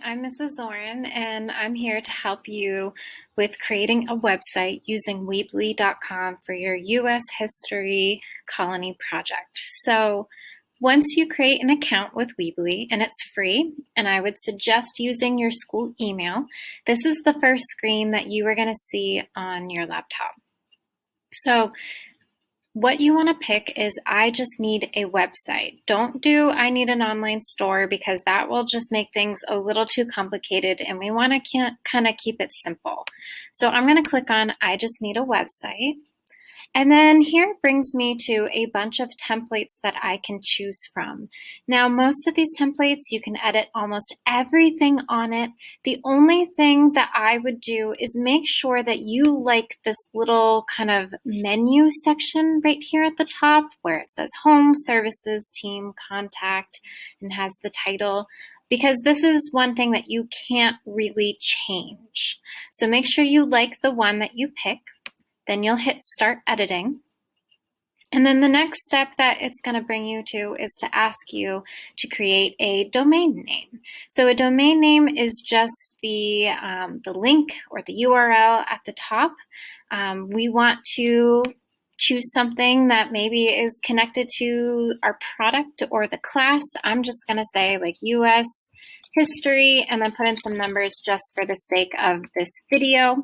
I'm Mrs. Oren, and I'm here to help you with creating a website using Weebly.com for your U.S. History Colony project. So once you create an account with Weebly, and it's free, and I would suggest using your school email, this is the first screen that you are going to see on your laptop. So what you want to pick is I just need a website. Don't do I need an online store because that will just make things a little too complicated and we want to kind of keep it simple. So I'm going to click on I just need a website. And then here it brings me to a bunch of templates that I can choose from. Now, most of these templates, you can edit almost everything on it. The only thing that I would do is make sure that you like this little kind of menu section right here at the top where it says Home, Services, Team, Contact, and has the title, because this is one thing that you can't really change. So make sure you like the one that you pick. Then you'll hit Start Editing. And then the next step that it's going to bring you to is to ask you to create a domain name. So a domain name is just the link or the URL at the top. We want to choose something that maybe is connected to our product or the class. I'm just going to say like US History and then put in some numbers just for the sake of this video.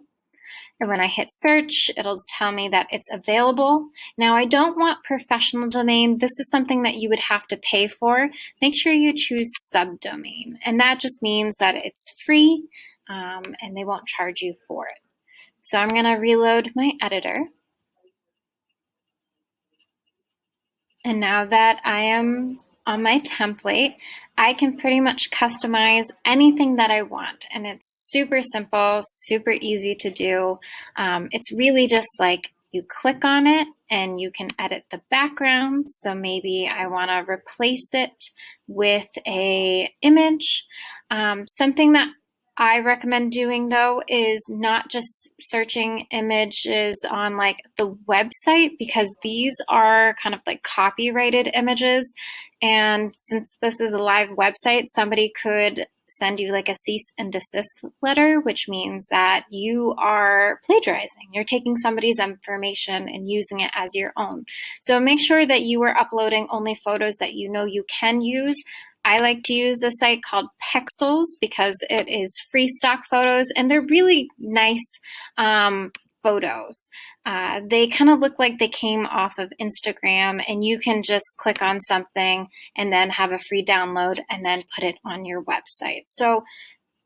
And when I hit search, it'll tell me that it's available. Now, I don't want professional domain. This is something that you would have to pay for. Make sure you choose subdomain. And that just means that it's free and they won't charge you for it. So I'm going to reload my editor. And now that I am on my template, I can pretty much customize anything that I want. And it's super simple, super easy to do. It's really just like you click on it and you can edit the background. So maybe I want to replace it with an image. Something that I recommend doing though is not just searching images on like the website, because these are kind of like copyrighted images. And since this is a live website, somebody could send you like a cease and desist letter, which means that you are plagiarizing. You're taking somebody's information and using it as your own. So make sure that you are uploading only photos that you know you can use. I like to use a site called Pexels because it is free stock photos and they're really nice photos. They kind of look like they came off of Instagram, and you can just click on something and then have a free download and then put it on your website. So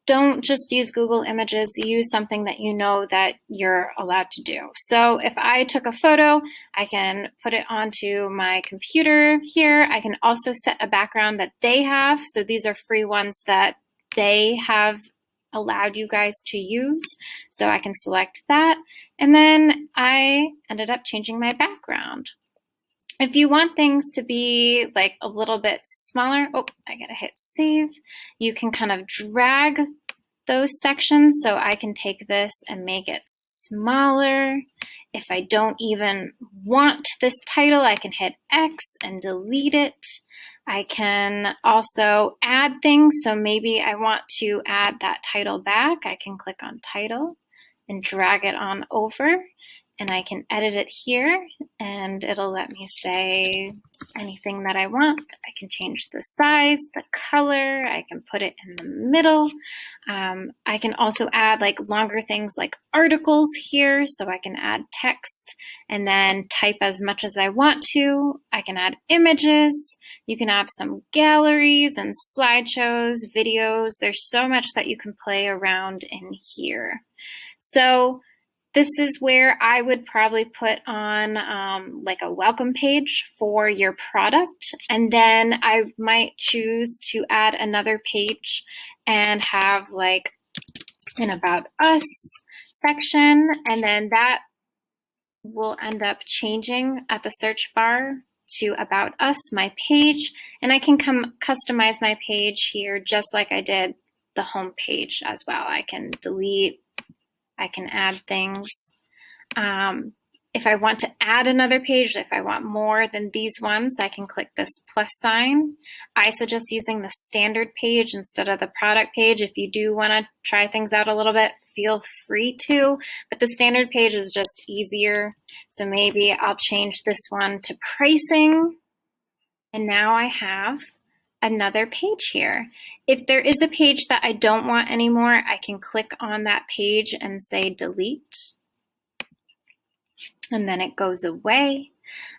don't just use Google Images, use something that you know that you're allowed to do. So if I took a photo, I can put it onto my computer here. I can also set a background that they have. So these are free ones that they have allowed you guys to use. So I can select that. And then I ended up changing my background. If you want things to be like a little bit smaller, oh, I gotta hit save. You can kind of drag those sections, so I can take this and make it smaller. If I don't even want this title, I can hit X and delete it. I can also add things, so maybe I want to add that title back. I can click on title and drag it on over. And I can edit it here and it'll let me say anything that I want. I can change the size, the color, I can put it in the middle. I can also add like longer things like articles here, so I can add text and then type as much as I want to. I can add images. You can have some galleries and slideshows, videos. There's so much that you can play around in here. So this is where I would probably put on like a welcome page for your product. And then I might choose to add another page and have like an About Us section. And then that will end up changing at the search bar to About Us, my page. And I can customize my page here just like I did the home page as well. I can delete, I can add things. If I want to add another page, if I want more than these ones, I can click this plus sign. I suggest using the standard page instead of the product page. If you do want to try things out a little bit, feel free to, but the standard page is just easier. So maybe I'll change this one to pricing. And now I have another page here. If there is a page that I don't want anymore, I can click on that page and say delete. And then it goes away.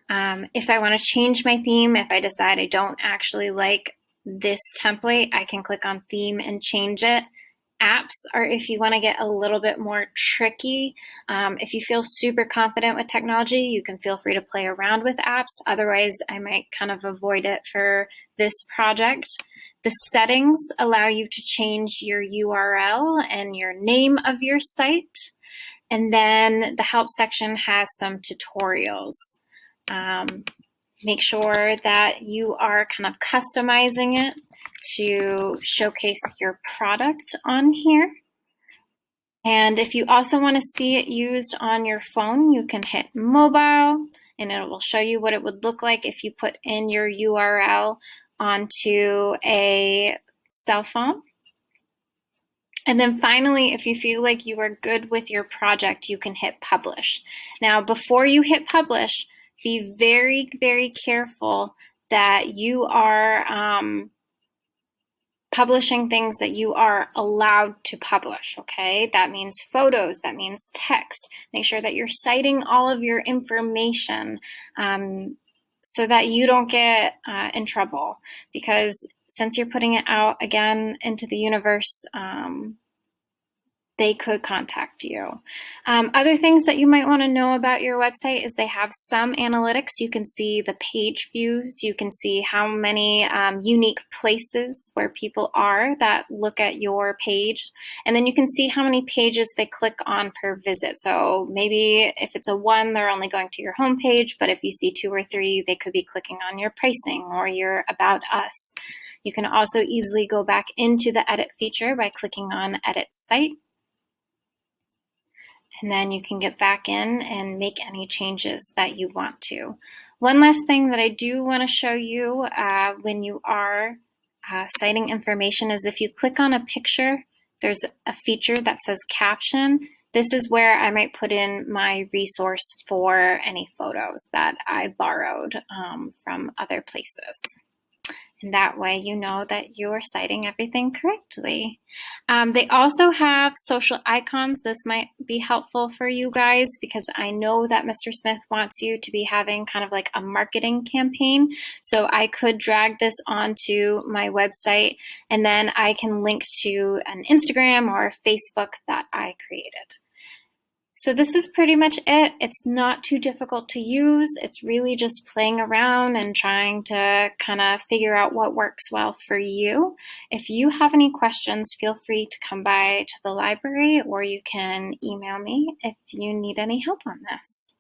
If I want to change my theme, if I decide I don't actually like this template, I can click on theme and change it. Apps are if you want to get a little bit more tricky. If you feel super confident with technology, you can feel free to play around with apps. Otherwise, I might kind of avoid it for this project. The settings allow you to change your URL and your name of your site. And then the help section has some tutorials. Make sure that you are kind of customizing it to showcase your product on here. And if you also want to see it used on your phone, you can hit mobile and it will show you what it would look like if you put in your URL onto a cell phone. And then finally, if you feel like you are good with your project, you can hit publish. Now, before you hit publish, be very, very careful that you are publishing things that you are allowed to publish, okay? That means photos, that means text. Make sure that you're citing all of your information so that you don't get in trouble, because since you're putting it out again into the universe, they could contact you. Other things that you might want to know about your website is they have some analytics. You can see the page views. You can see how many unique places where people are that look at your page. And then you can see how many pages they click on per visit. So maybe if it's a 1, they're only going to your home page, but if you see 2 or 3, they could be clicking on your pricing or your About Us. You can also easily go back into the edit feature by clicking on Edit Site. And then you can get back in and make any changes that you want to. One last thing that I do want to show you when you are citing information is if you click on a picture, there's a feature that says caption. This is where I might put in my resource for any photos that I borrowed from other places. And that way you know that you're citing everything correctly. They also have social icons. This might be helpful for you guys because I know that Mr. Smith wants you to be having kind of like a marketing campaign. So I could drag this onto my website and then I can link to an Instagram or a Facebook that I created. So this is pretty much it. It's not too difficult to use. It's really just playing around and trying to kind of figure out what works well for you. If you have any questions, feel free to come by to the library or you can email me if you need any help on this.